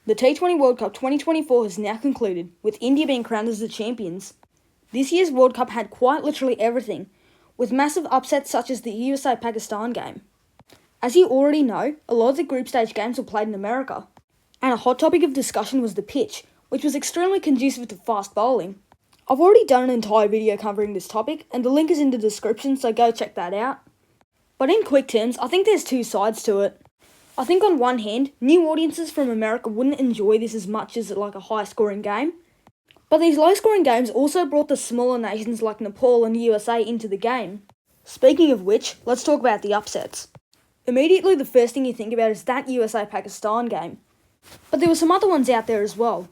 The T20 World Cup 2024 has now concluded, with India being crowned as the champions. This year's World Cup had quite literally everything, with massive upsets such as the USA-Pakistan game. As you already know, a lot of the group stage games were played in America, and a hot topic of discussion was the pitch, which was extremely conducive to fast bowling. I've already done an entire video covering this topic, and the link is in the description, so go check that out. But in quick terms, I think there's two sides to it. I think on one hand, new audiences from America wouldn't enjoy this as much as like a high-scoring game. But these low-scoring games also brought the smaller nations like Nepal and USA into the game. Speaking of which, let's talk about the upsets. Immediately the first thing you think about is that USA-Pakistan game. But there were some other ones out there as well.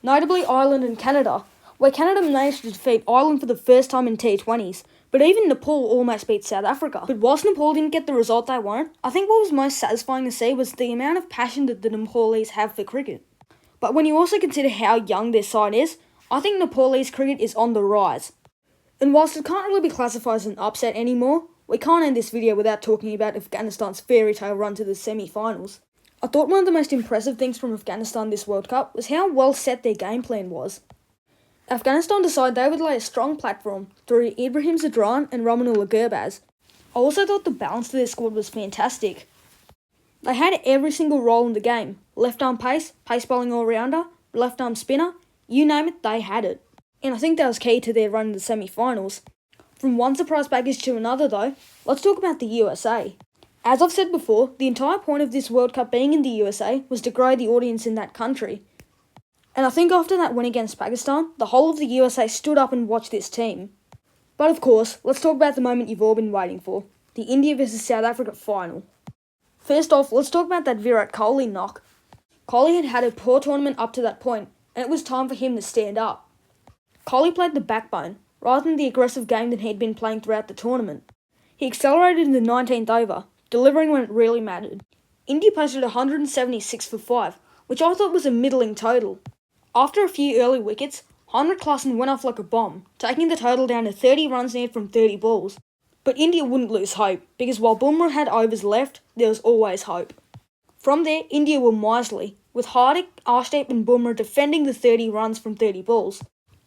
Notably Ireland and Canada, where Canada managed to defeat Ireland for the first time in T20s, but even Nepal almost beat South Africa. But whilst Nepal didn't get the result they wanted, I think what was most satisfying to see was the amount of passion that the Nepalese have for cricket. But when you also consider how young their side is, I think Nepalese cricket is on the rise. And whilst it can't really be classified as an upset anymore, we can't end this video without talking about Afghanistan's fairy tale run to the semi-finals. I thought one of the most impressive things from Afghanistan this World Cup was how well set their game plan was. Afghanistan decided they would lay a strong platform through Ibrahim Zadran and Romanullah Gurbaz. I also thought the balance to their squad was fantastic. They had every single role in the game. Left arm pace, pace bowling all-rounder, left arm spinner, you name it, they had it. And I think that was key to their run in the semi-finals. From one surprise package to another though, let's talk about the USA. As I've said before, the entire point of this World Cup being in the USA was to grow the audience in that country. And I think after that win against Pakistan, the whole of the USA stood up and watched this team. But of course, let's talk about the moment you've all been waiting for, the India vs South Africa final. First off, let's talk about that Virat Kohli knock. Kohli had had a poor tournament up to that point, and it was time for him to stand up. Kohli played the backbone, rather than the aggressive game that he'd been playing throughout the tournament. He accelerated in the 19th over, delivering when it really mattered. India posted 176 for 5, which I thought was a middling total. After a few early wickets, Heinrich Klaasen went off like a bomb, taking the total down to 30 runs needed from 30 balls. But India wouldn't lose hope, because while Bumrah had overs left, there was always hope. From there, India were miserly, with Hardik, Arshdeep and Bumrah defending the 30 runs from 30 balls.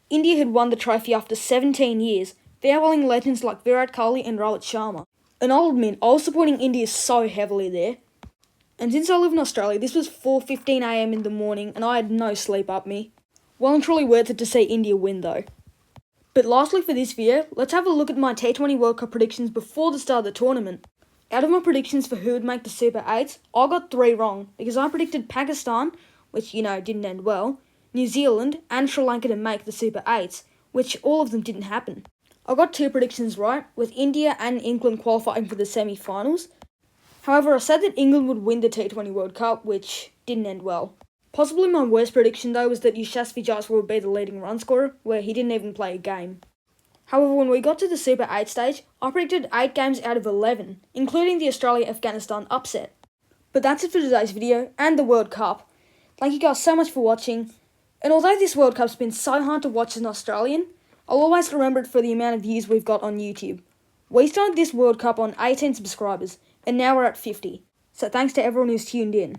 India had won the trophy after 17 years, farewelling legends like Virat Kohli and Rohit Sharma. And I'll admit, I was supporting India so heavily there. And since I live in Australia, this was 4:15 AM in the morning and I had no sleep up me. Well and truly worth it to see India win though. But lastly for this video, let's have a look at my T20 World Cup predictions before the start of the tournament. Out of my predictions for who would make the Super 8s, I got 3 wrong, because I predicted Pakistan, which didn't end well, New Zealand and Sri Lanka to make the Super 8s, which all of them didn't happen. I got 2 predictions right, with India and England qualifying for the semi-finals. However, I said that England would win the T20 World Cup, which didn't end well. Possibly my worst prediction though was that Yashasvi Jaiswal would be the leading run scorer, where he didn't even play a game. However, when we got to the Super 8 stage, I predicted 8 games out of 11, including the Australia-Afghanistan upset. But that's it for today's video, and the World Cup. Thank you guys so much for watching, and although this World Cup's been so hard to watch as an Australian, I'll always remember it for the amount of views we've got on YouTube. We started this World Cup on 18 subscribers, and now we're at 50. So thanks to everyone who's tuned in.